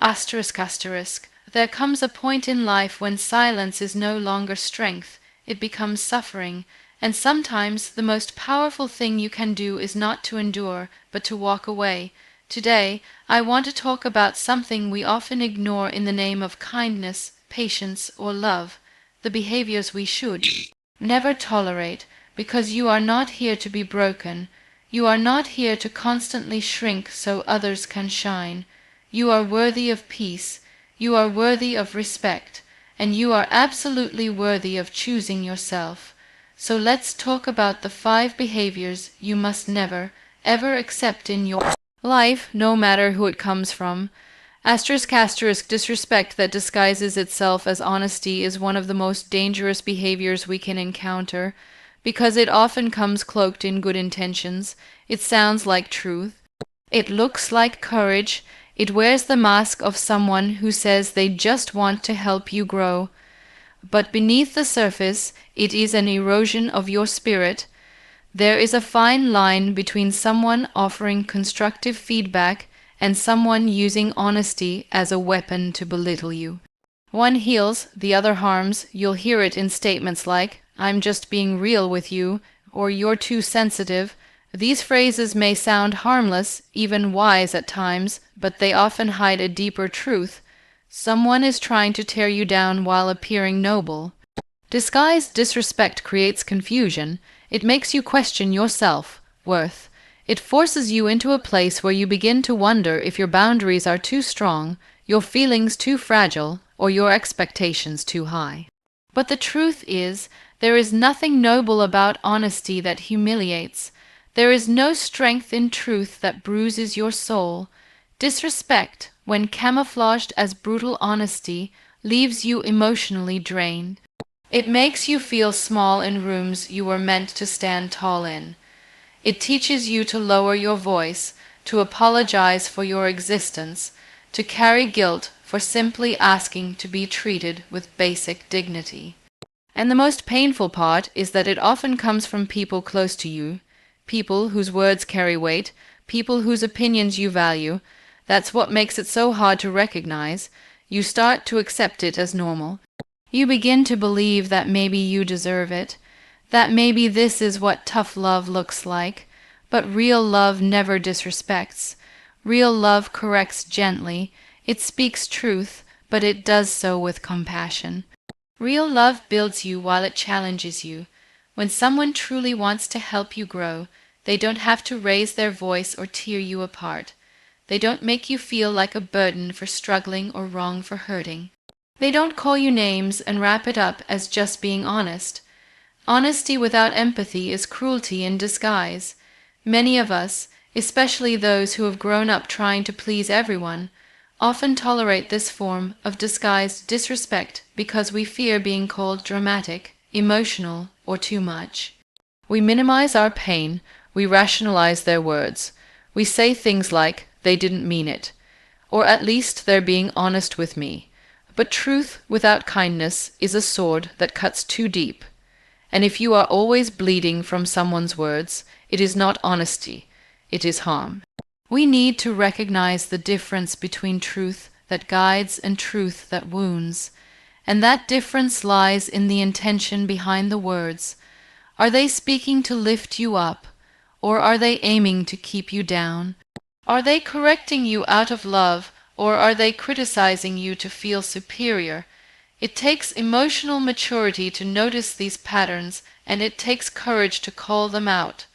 ****. There comes a point in life when silence is no longer strength, it becomes suffering, and sometimes the most powerful thing you can do is not to endure, but to walk away. Today, I want to talk about something we often ignore in the name of kindness, patience, or love, the behaviors we should never tolerate, because you are not here to be broken. You are not here to constantly shrink so others can shine. You are worthy of peace, you are worthy of respect, and you are absolutely worthy of choosing yourself. So let's talk about the 5 behaviors you must never, ever accept in your life, no matter who it comes from. Disrespect that disguises itself as honesty is one of the most dangerous behaviors we can encounter, because it often comes cloaked in good intentions. It sounds like truth. It looks like courage. It wears the mask of someone who says they just want to help you grow. But beneath the surface, it is an erosion of your spirit. There is a fine line between someone offering constructive feedback and someone using honesty as a weapon to belittle you. One heals, the other harms. You'll hear it in statements like, "I'm just being real with you," or "you're too sensitive." These phrases may sound harmless, even wise at times, but they often hide a deeper truth. Someone is trying to tear you down while appearing noble. Disguised disrespect creates confusion. It makes you question your self-worth. It forces you into a place where you begin to wonder if your boundaries are too strong, your feelings too fragile, or your expectations too high. But the truth is, there is nothing noble about honesty that humiliates. There is no strength in truth that bruises your soul. Disrespect, when camouflaged as brutal honesty, leaves you emotionally drained. It makes you feel small in rooms you were meant to stand tall in. It teaches you to lower your voice, to apologize for your existence, to carry guilt for simply asking to be treated with basic dignity. And the most painful part is that it often comes from people close to you, people whose words carry weight, people whose opinions you value. That's what makes it so hard to recognize. You start to accept it as normal. You begin to believe that maybe you deserve it, that maybe this is what tough love looks like. But real love never disrespects. Real love corrects gently. It speaks truth, but it does so with compassion. Real love builds you while it challenges you. When someone truly wants to help you grow, they don't have to raise their voice or tear you apart. They don't make you feel like a burden for struggling or wrong for hurting. They don't call you names and wrap it up as just being honest. Honesty without empathy is cruelty in disguise. Many of us, especially those who have grown up trying to please everyone, often tolerate this form of disguised disrespect because we fear being called dramatic, emotional, or too much. We minimize our pain, we rationalize their words. We say things like, "They didn't mean it," or "at least they're being honest with me." But truth without kindness is a sword that cuts too deep. And if you are always bleeding from someone's words, it is not honesty, it is harm. We need to recognize the difference between truth that guides and truth that wounds. And that difference lies in the intention behind the words. Are they speaking to lift you up, or are they aiming to keep you down? Are they correcting you out of love, or are they criticizing you to feel superior? It takes emotional maturity to notice these patterns, and it takes courage to call them out.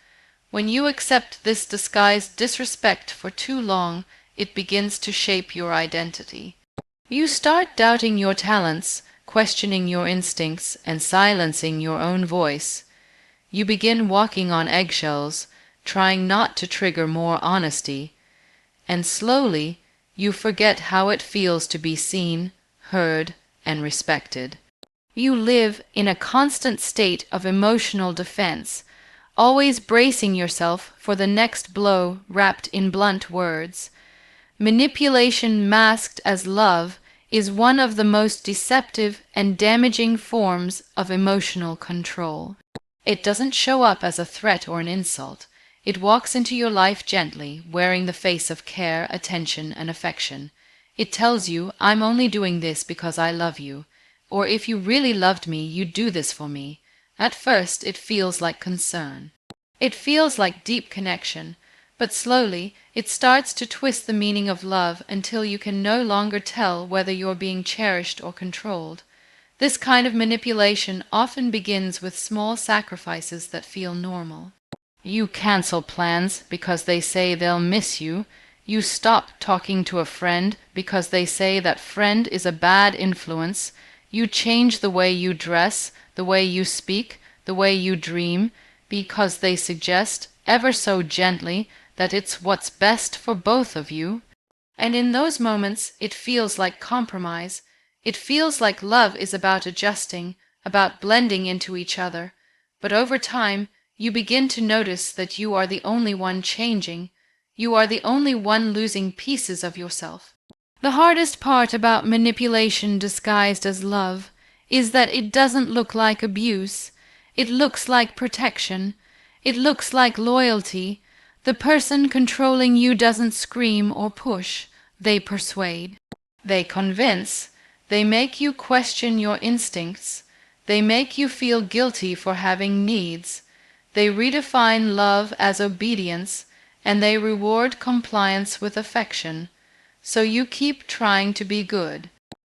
When you accept this disguised disrespect for too long, it begins to shape your identity. You start doubting your talents, questioning your instincts, and silencing your own voice. You begin walking on eggshells, trying not to trigger more honesty. And slowly, you forget how it feels to be seen, heard, and respected. You live in a constant state of emotional defense, always bracing yourself for the next blow wrapped in blunt words. Manipulation masked as love is one of the most deceptive and damaging forms of emotional control. It doesn't show up as a threat or an insult. It walks into your life gently, wearing the face of care, attention, and affection. It tells you, I'm only doing this because I love you, or if you really loved me, you'd do this for me. At first, it feels like concern. It feels like deep connection, but slowly it starts to twist the meaning of love until you can no longer tell whether you're being cherished or controlled. This kind of manipulation often begins with small sacrifices that feel normal. You cancel plans because they say they'll miss you. You stop talking to a friend because they say that friend is a bad influence. You change the way you dress, the way you speak, the way you dream, because they suggest, ever so gently, that it's what's best for both of you. And in those moments, it feels like compromise. It feels like love is about adjusting, about blending into each other. But over time, you begin to notice that you are the only one changing. You are the only one losing pieces of yourself. The hardest part about manipulation disguised as love is that it doesn't look like abuse. It looks like protection. It looks like loyalty. The person controlling you doesn't scream or push. They persuade. They convince. They make you question your instincts. They make you feel guilty for having needs. They redefine love as obedience, and they reward compliance with affection. So you keep trying to be good.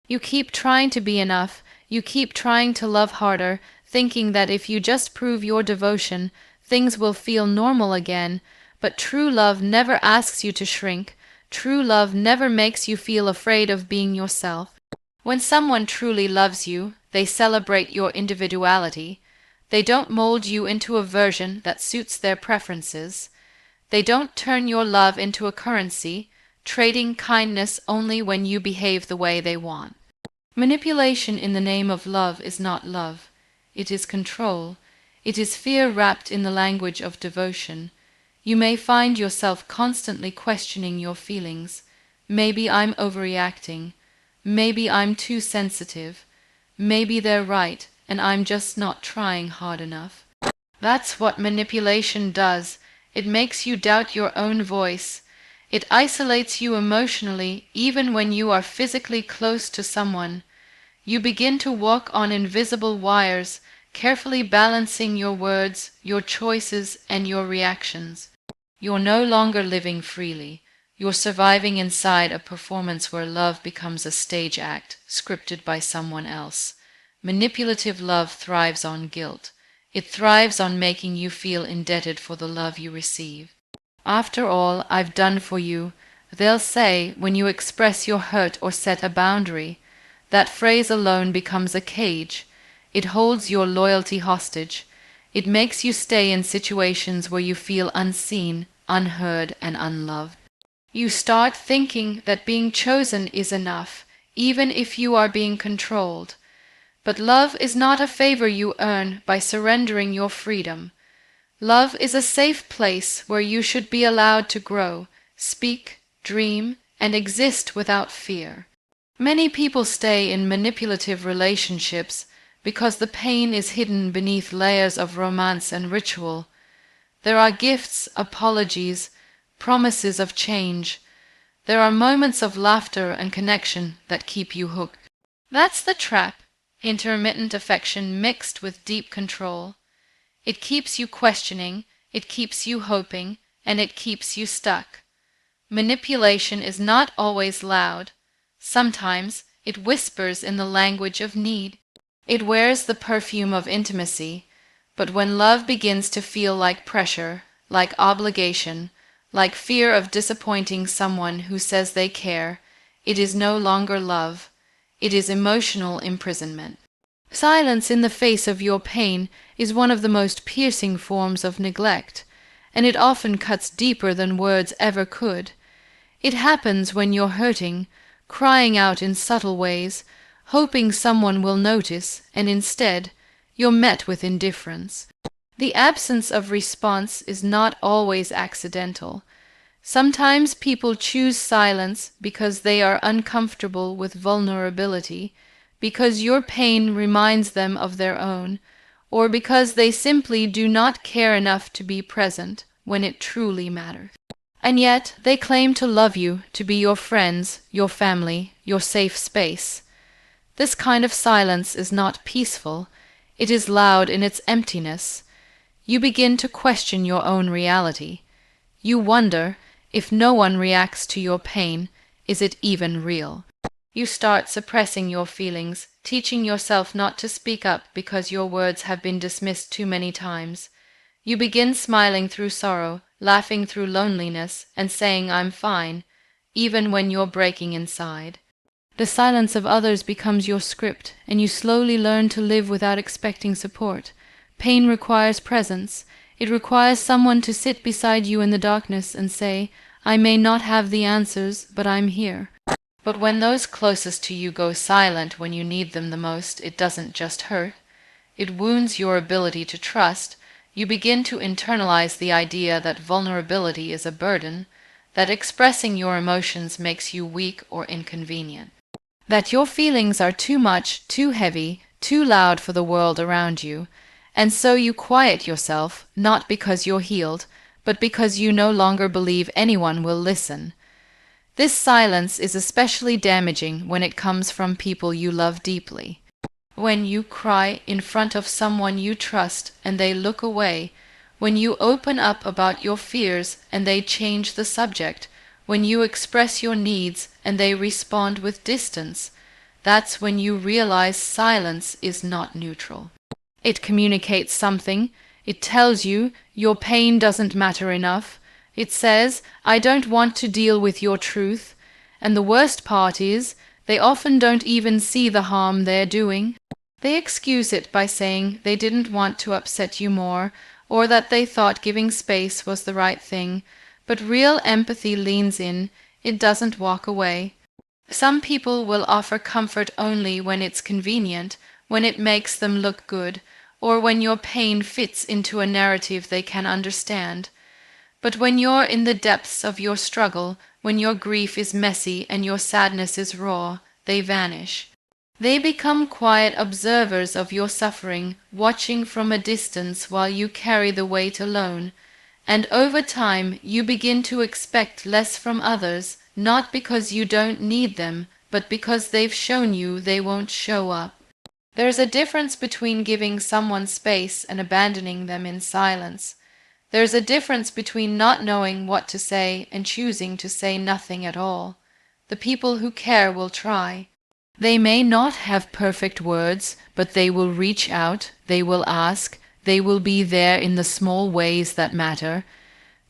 You keep trying to be enough. You keep trying to love harder, thinking that if you just prove your devotion, things will feel normal again. But true love never asks you to shrink. True love never makes you feel afraid of being yourself. When someone truly loves you, they celebrate your individuality. They don't mold you into a version that suits their preferences. They don't turn your love into a currency, trading kindness only when you behave the way they want. Manipulation in the name of love is not love. It is control. It is fear wrapped in the language of devotion. You may find yourself constantly questioning your feelings. Maybe I'm overreacting. Maybe I'm too sensitive. Maybe they're right, and I'm just not trying hard enough. That's what manipulation does. It makes you doubt your own voice. It isolates you emotionally even when you are physically close to someone. You begin to walk on invisible wires, carefully balancing your words, your choices, and your reactions. You're no longer living freely. You're surviving inside a performance where love becomes a stage act, scripted by someone else. Manipulative love thrives on guilt. It thrives on making you feel indebted for the love you receive. After all I've done for you, they'll say when you express your hurt or set a boundary. That phrase alone becomes a cage. It holds your loyalty hostage. It makes you stay in situations where you feel unseen, unheard, and unloved. You start thinking that being chosen is enough, even if you are being controlled. But love is not a favor you earn by surrendering your freedom. Love is a safe place where you should be allowed to grow, speak, dream, and exist without fear. Many people stay in manipulative relationships because the pain is hidden beneath layers of romance and ritual. There are gifts, apologies, promises of change. There are moments of laughter and connection that keep you hooked. That's the trap. Intermittent affection mixed with deep control. It keeps you questioning, it keeps you hoping, and it keeps you stuck. Manipulation is not always loud. Sometimes it whispers in the language of need. It wears the perfume of intimacy. But when love begins to feel like pressure, like obligation, like fear of disappointing someone who says they care, it is no longer love. It is emotional imprisonment. Silence in the face of your pain is one of the most piercing forms of neglect, and it often cuts deeper than words ever could. It happens when you're hurting, crying out in subtle ways, hoping someone will notice, and instead, you're met with indifference. The absence of response is not always accidental. Sometimes people choose silence because they are uncomfortable with vulnerability, because your pain reminds them of their own, or because they simply do not care enough to be present when it truly matters. And yet they claim to love you, to be your friends, your family, your safe space. This kind of silence is not peaceful. It is loud in its emptiness. You begin to question your own reality. You wonder, if no one reacts to your pain, is it even real? You start suppressing your feelings, teaching yourself not to speak up because your words have been dismissed too many times. You begin smiling through sorrow, laughing through loneliness, and saying I'm fine, even when you're breaking inside. The silence of others becomes your script, and you slowly learn to live without expecting support. Pain requires presence. It requires someone to sit beside you in the darkness and say, I may not have the answers, but I'm here. But when those closest to you go silent when you need them the most, it doesn't just hurt. It wounds your ability to trust. You begin to internalize the idea that vulnerability is a burden, that expressing your emotions makes you weak or inconvenient, that your feelings are too much, too heavy, too loud for the world around you, and so you quiet yourself, not because you're healed, but because you no longer believe anyone will listen. This silence is especially damaging when it comes from people you love deeply. When you cry in front of someone you trust and they look away, when you open up about your fears and they change the subject, when you express your needs and they respond with distance, that's when you realize silence is not neutral. It communicates something. It tells you your pain doesn't matter enough. It says, I don't want to deal with your truth. And the worst part is, they often don't even see the harm they're doing. They excuse it by saying they didn't want to upset you more, or that they thought giving space was the right thing. But real empathy leans in. It doesn't walk away. Some people will offer comfort only when it's convenient, when it makes them look good, or when your pain fits into a narrative they can understand. But when you're in the depths of your struggle, when your grief is messy and your sadness is raw, they vanish. They become quiet observers of your suffering, watching from a distance while you carry the weight alone. And over time you begin to expect less from others, not because you don't need them, but because they've shown you they won't show up. There's a difference between giving someone space and abandoning them in silence. There's a difference between not knowing what to say and choosing to say nothing at all. The people who care will try. They may not have perfect words, but they will reach out, they will ask, they will be there in the small ways that matter.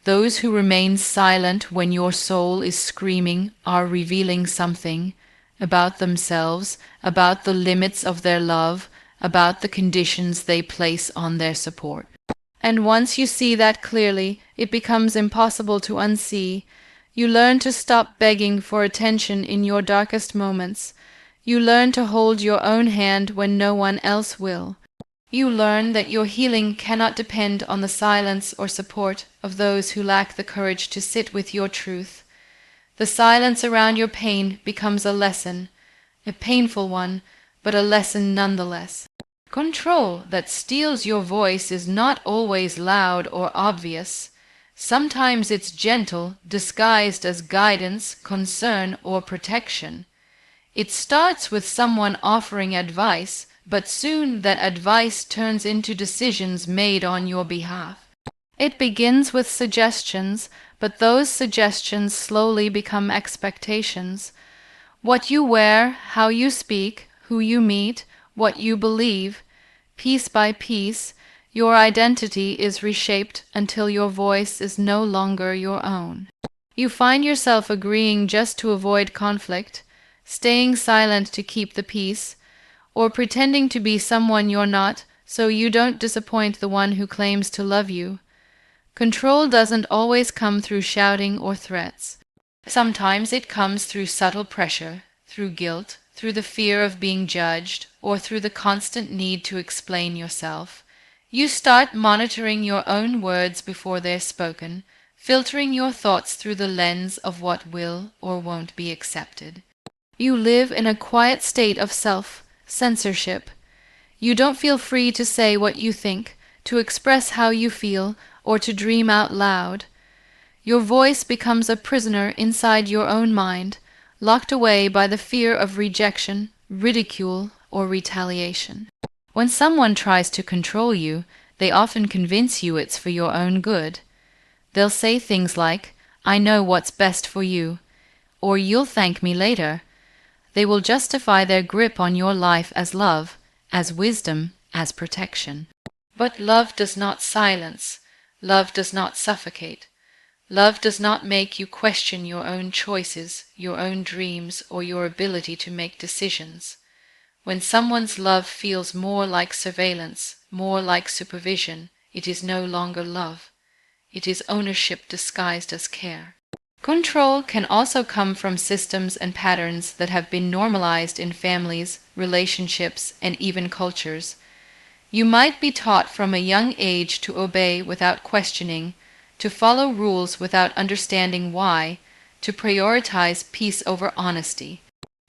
Those who remain silent when your soul is screaming are revealing something about themselves, about the limits of their love, about the conditions they place on their support. And once you see that clearly, it becomes impossible to unsee. You learn to stop begging for attention in your darkest moments. You learn to hold your own hand when no one else will. You learn that your healing cannot depend on the silence or support of those who lack the courage to sit with your truth. The silence around your pain becomes a lesson, a painful one, but a lesson nonetheless. Control that steals your voice is not always loud or obvious. Sometimes it's gentle, disguised as guidance, concern, or protection. It starts with someone offering advice, but soon that advice turns into decisions made on your behalf. It begins with suggestions, but those suggestions slowly become expectations. What you wear, how you speak, who you meet, what you believe, piece by piece, your identity is reshaped until your voice is no longer your own. You find yourself agreeing just to avoid conflict, staying silent to keep the peace, or pretending to be someone you're not so you don't disappoint the one who claims to love you. Control doesn't always come through shouting or threats. Sometimes it comes through subtle pressure, through guilt, through the fear of being judged, or through the constant need to explain yourself. You start monitoring your own words before they're spoken, filtering your thoughts through the lens of what will or won't be accepted. You live in a quiet state of self-censorship. You don't feel free to say what you think, to express how you feel, or to dream out loud. Your voice becomes a prisoner inside your own mind, locked away by the fear of rejection, ridicule, or retaliation. When someone tries to control you, they often convince you it's for your own good. They'll say things like, "I know what's best for you," or "You'll thank me later." They will justify their grip on your life as love, as wisdom, as protection. But love does not silence. Love does not suffocate. Love does not make you question your own choices, your own dreams, or your ability to make decisions. When someone's love feels more like surveillance, more like supervision, it is no longer love. It is ownership disguised as care. Control can also come from systems and patterns that have been normalized in families, relationships, and even cultures. You might be taught from a young age to obey without questioning, to follow rules without understanding why, to prioritize peace over honesty.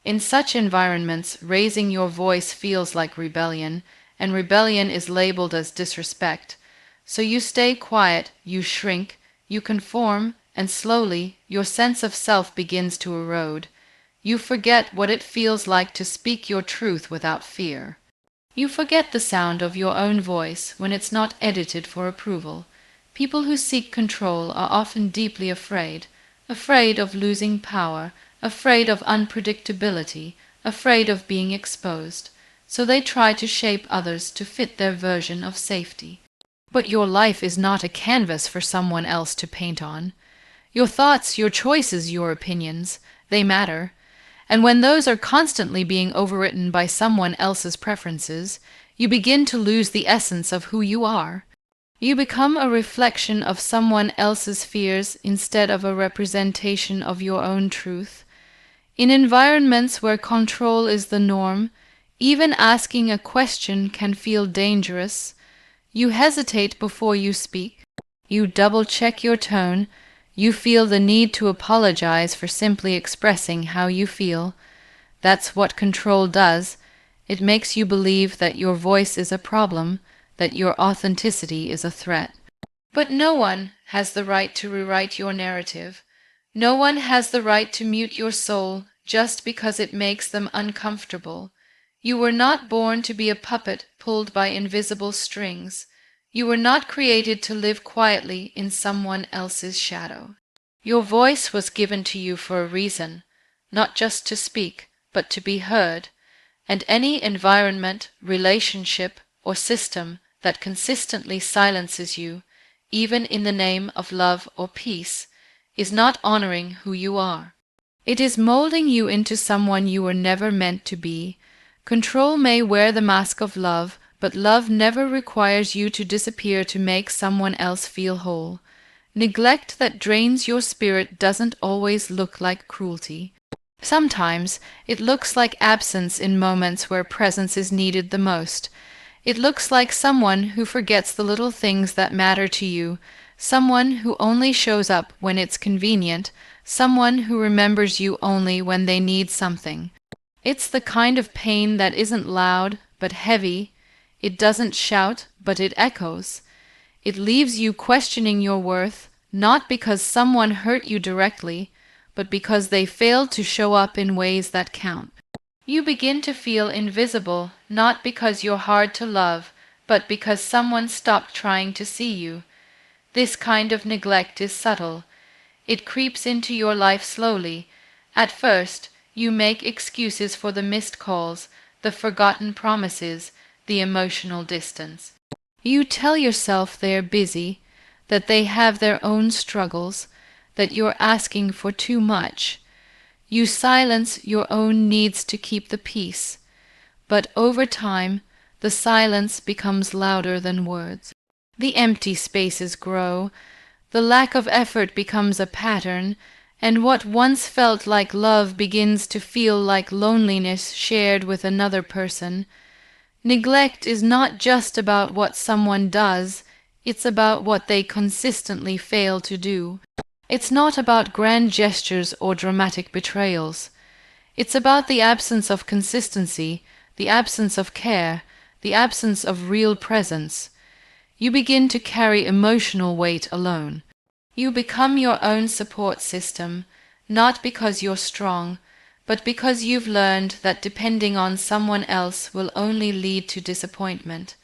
In such environments, raising your voice feels like rebellion, and rebellion is labeled as disrespect. So you stay quiet, you shrink, you conform, and slowly your sense of self begins to erode. You forget what it feels like to speak your truth without fear. You forget the sound of your own voice when it's not edited for approval. People who seek control are often deeply afraid, afraid of losing power, afraid of unpredictability, afraid of being exposed. So they try to shape others to fit their version of safety. But your life is not a canvas for someone else to paint on. Your thoughts, your choices, your opinions, they matter. And when those are constantly being overwritten by someone else's preferences, you begin to lose the essence of who you are. You become a reflection of someone else's fears instead of a representation of your own truth. In environments where control is the norm, even asking a question can feel dangerous. You hesitate before you speak. You double-check your tone. You feel the need to apologize for simply expressing how you feel. That's what control does. It makes you believe that your voice is a problem, that your authenticity is a threat. But no one has the right to rewrite your narrative. No one has the right to mute your soul just because it makes them uncomfortable. You were not born to be a puppet pulled by invisible strings. You were not created to live quietly in someone else's shadow. Your voice was given to you for a reason, not just to speak, but to be heard. And any environment, relationship, or system that consistently silences you, even in the name of love or peace, is not honoring who you are. It is molding you into someone you were never meant to be. Control may wear the mask of love, but love never requires you to disappear to make someone else feel whole. Neglect that drains your spirit doesn't always look like cruelty. Sometimes it looks like absence in moments where presence is needed the most. It looks like someone who forgets the little things that matter to you, someone who only shows up when it's convenient, someone who remembers you only when they need something. It's the kind of pain that isn't loud, but heavy. It doesn't shout, but it echoes. It leaves you questioning your worth, not because someone hurt you directly, but because they failed to show up in ways that count. You begin to feel invisible, not because you're hard to love, but because someone stopped trying to see you. This kind of neglect is subtle. It creeps into your life slowly. At first, you make excuses for the missed calls, the forgotten promises, the emotional distance. You tell yourself they're busy, that they have their own struggles, that you're asking for too much. You silence your own needs to keep the peace. But over time, the silence becomes louder than words. The empty spaces grow. The lack of effort becomes a pattern, and what once felt like love begins to feel like loneliness shared with another person. Neglect is not just about what someone does, it's about what they consistently fail to do. It's not about grand gestures or dramatic betrayals. It's about the absence of consistency, the absence of care, the absence of real presence. You begin to carry emotional weight alone. You become your own support system, not because you're strong, but because you've learned that depending on someone else will only lead to disappointment.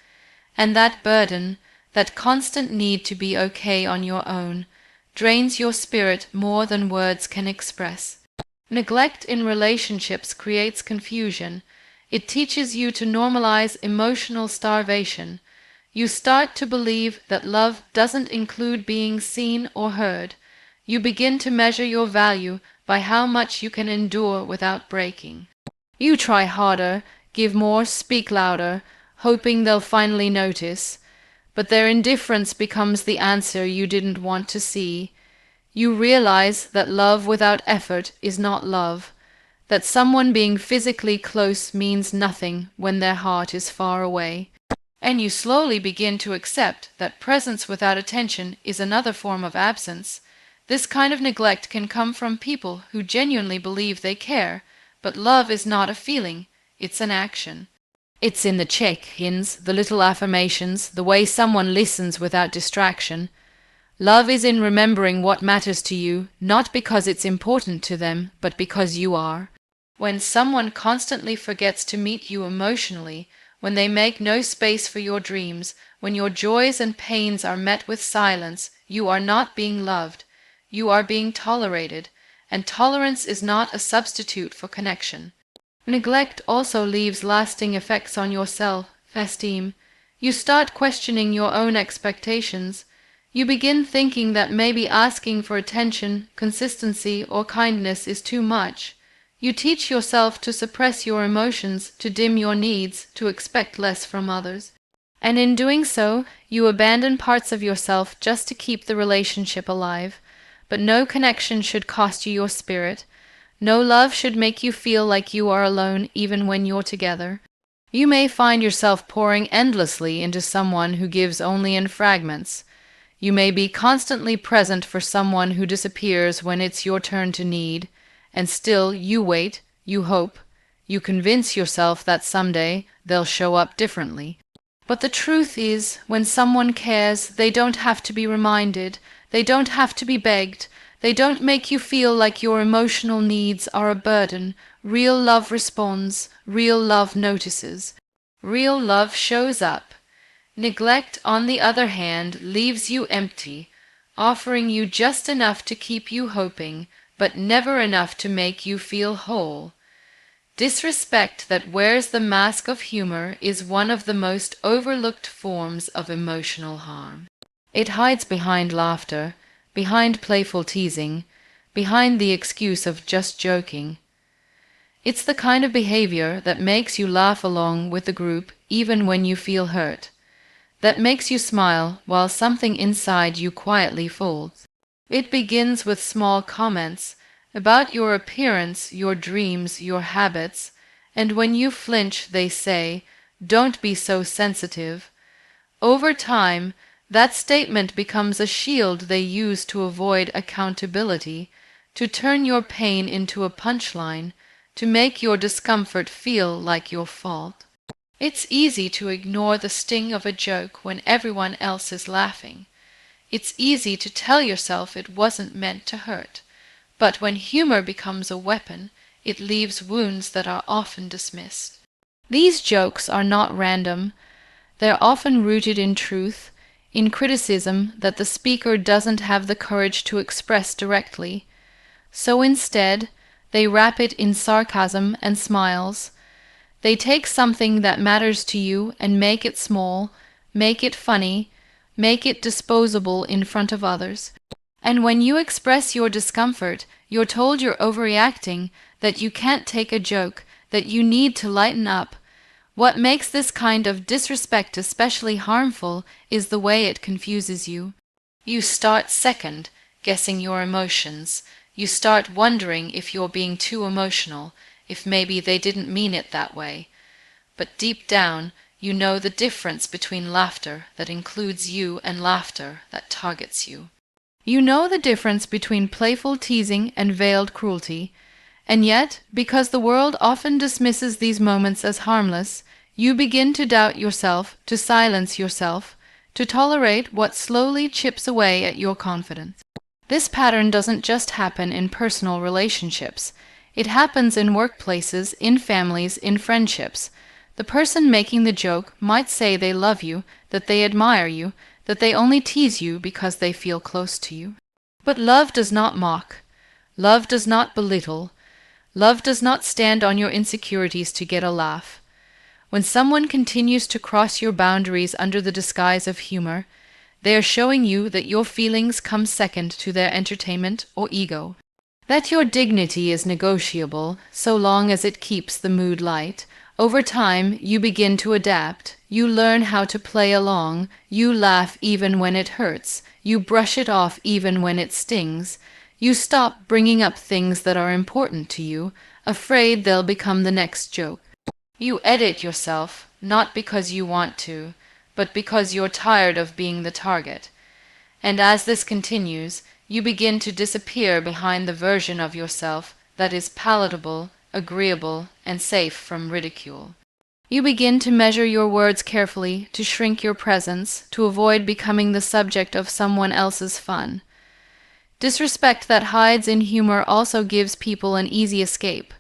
And that burden, that constant need to be okay on your own, drains your spirit more than words can express. Neglect in relationships creates confusion. It teaches you to normalize emotional starvation. You start to believe that love doesn't include being seen or heard. You begin to measure your value by how much you can endure without breaking. You try harder, give more, speak louder, hoping they'll finally notice. But their indifference becomes the answer you didn't want to see. You realize that love without effort is not love, that someone being physically close means nothing when their heart is far away. And you slowly begin to accept that presence without attention is another form of absence. This kind of neglect can come from people who genuinely believe they care, but love is not a feeling, it's an action. It's in the check-ins, the little affirmations, the way someone listens without distraction. Love is in remembering what matters to you, not because it's important to them, but because you are. When someone constantly forgets to meet you emotionally, when they make no space for your dreams, when your joys and pains are met with silence, you are not being loved. You are being tolerated, and tolerance is not a substitute for connection. Neglect also leaves lasting effects on your self-esteem. You start questioning your own expectations. You begin thinking that maybe asking for attention, consistency, or kindness is too much. You teach yourself to suppress your emotions, to dim your needs, to expect less from others. And in doing so, you abandon parts of yourself just to keep the relationship alive. But no connection should cost you your spirit. No love should make you feel like you are alone even when you're together. You may find yourself pouring endlessly into someone who gives only in fragments. You may be constantly present for someone who disappears when it's your turn to need, and still you wait, you hope, you convince yourself that someday they'll show up differently. But the truth is, when someone cares, they don't have to be reminded, they don't have to be begged, they don't make you feel like your emotional needs are a burden. Real love responds, real love notices. Real love shows up. Neglect, on the other hand, leaves you empty, offering you just enough to keep you hoping, but never enough to make you feel whole. Disrespect that wears the mask of humor is one of the most overlooked forms of emotional harm. It hides behind laughter, behind playful teasing, behind the excuse of just joking. It's the kind of behavior that makes you laugh along with the group even when you feel hurt, that makes you smile while something inside you quietly folds. It begins with small comments about your appearance, your dreams, your habits, and when you flinch they say, "Don't be so sensitive." Over time, that statement becomes a shield they use to avoid accountability, to turn your pain into a punchline, to make your discomfort feel like your fault. It's easy to ignore the sting of a joke when everyone else is laughing. It's easy to tell yourself it wasn't meant to hurt. But when humor becomes a weapon, it leaves wounds that are often dismissed. These jokes are not random. They're often rooted in truth, in criticism that the speaker doesn't have the courage to express directly. So instead, they wrap it in sarcasm and smiles. They take something that matters to you and make it small, make it funny, make it disposable in front of others. And when you express your discomfort, you're told you're overreacting, that you can't take a joke, that you need to lighten up. What makes this kind of disrespect especially harmful is the way it confuses you. You start second, guessing your emotions. You start wondering if you're being too emotional, if maybe they didn't mean it that way. But deep down, you know the difference between laughter that includes you and laughter that targets you. You know the difference between playful teasing and veiled cruelty, and yet, because the world often dismisses these moments as harmless, you begin to doubt yourself, to silence yourself, to tolerate what slowly chips away at your confidence. This pattern doesn't just happen in personal relationships. It happens in workplaces, in families, in friendships. The person making the joke might say they love you, that they admire you, that they only tease you because they feel close to you. But love does not mock. Love does not belittle. Love does not stand on your insecurities to get a laugh. When someone continues to cross your boundaries under the disguise of humor, they are showing you that your feelings come second to their entertainment or ego, that your dignity is negotiable so long as it keeps the mood light. Over time, you begin to adapt. You learn how to play along. You laugh even when it hurts. You brush it off even when it stings. You stop bringing up things that are important to you, afraid they'll become the next joke. You edit yourself, not because you want to, but because you're tired of being the target. And as this continues, you begin to disappear behind the version of yourself that is palatable, agreeable, and safe from ridicule. You begin to measure your words carefully, to shrink your presence, to avoid becoming the subject of someone else's fun. Disrespect that hides in humor also gives people an easy escape.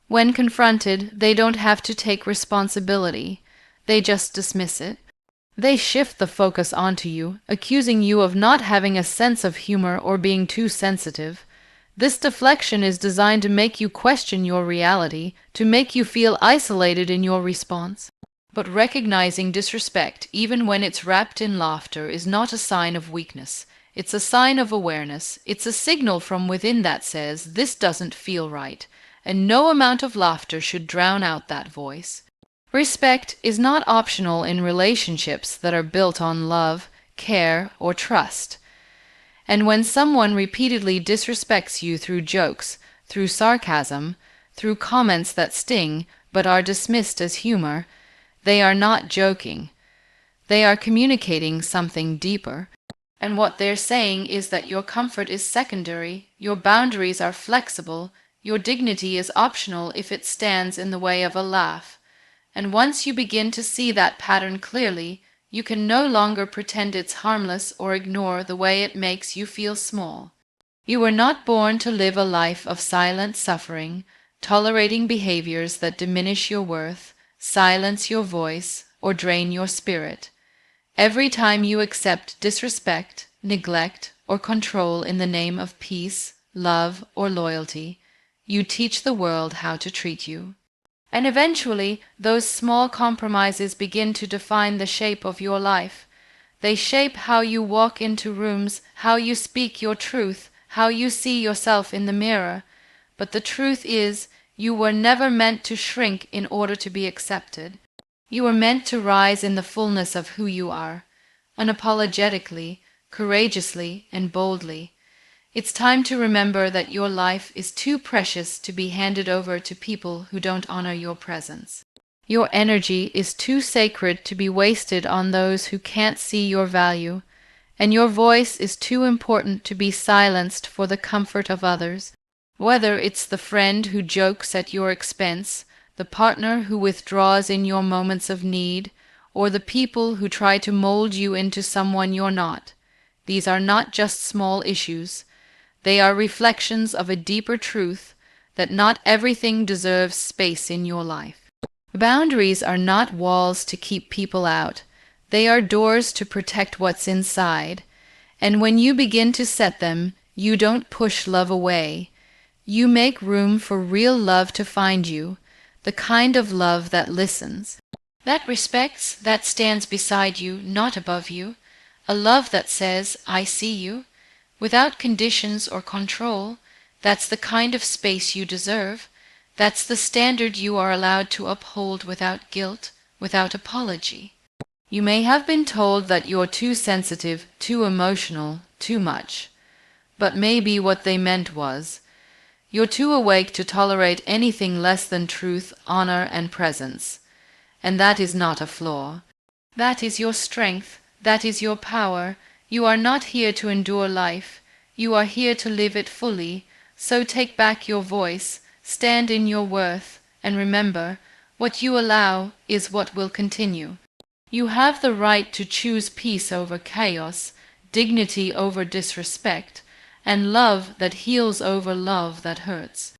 When confronted, they don't have to take responsibility. They just dismiss it. They shift the focus onto you, accusing you of not having a sense of humor or being too sensitive. This deflection is designed to make you question your reality, to make you feel isolated in your response. But recognizing disrespect, even when it's wrapped in laughter, is not a sign of weakness. It's a sign of awareness. It's a signal from within that says, "This doesn't feel right," and no amount of laughter should drown out that voice. Respect is not optional in relationships that are built on love, care, or trust. And when someone repeatedly disrespects you through jokes, through sarcasm, through comments that sting but are dismissed as humor, they are not joking. They are communicating something deeper. And what they're saying is that your comfort is secondary, your boundaries are flexible, your dignity is optional if it stands in the way of a laugh. And once you begin to see that pattern clearly, you can no longer pretend it's harmless or ignore the way it makes you feel small. You were not born to live a life of silent suffering, tolerating behaviors that diminish your worth, silence your voice, or drain your spirit. Every time you accept disrespect, neglect, or control in the name of peace, love, or loyalty, you teach the world how to treat you. And eventually, those small compromises begin to define the shape of your life. They shape how you walk into rooms, how you speak your truth, how you see yourself in the mirror. But the truth is, you were never meant to shrink in order to be accepted. You were meant to rise in the fullness of who you are, unapologetically, courageously, and boldly. It's time to remember that your life is too precious to be handed over to people who don't honor your presence. Your energy is too sacred to be wasted on those who can't see your value, and your voice is too important to be silenced for the comfort of others. Whether it's the friend who jokes at your expense, the partner who withdraws in your moments of need, or the people who try to mold you into someone you're not. These are not just small issues. They are reflections of a deeper truth that not everything deserves space in your life. Boundaries are not walls to keep people out. They are doors to protect what's inside. And when you begin to set them, you don't push love away. You make room for real love to find you, the kind of love that listens, that respects, that stands beside you, not above you, a love that says, "I see you," without conditions or control. That's the kind of space you deserve. That's the standard you are allowed to uphold without guilt, without apology. You may have been told that you're too sensitive, too emotional, too much. But maybe what they meant was, you're too awake to tolerate anything less than truth, honor, and presence. And that is not a flaw. That is your strength. That is your power. You are not here to endure life. You are here to live it fully. So take back your voice, stand in your worth, and remember, what you allow is what will continue. You have the right to choose peace over chaos, dignity over disrespect, and love that heals over love that hurts.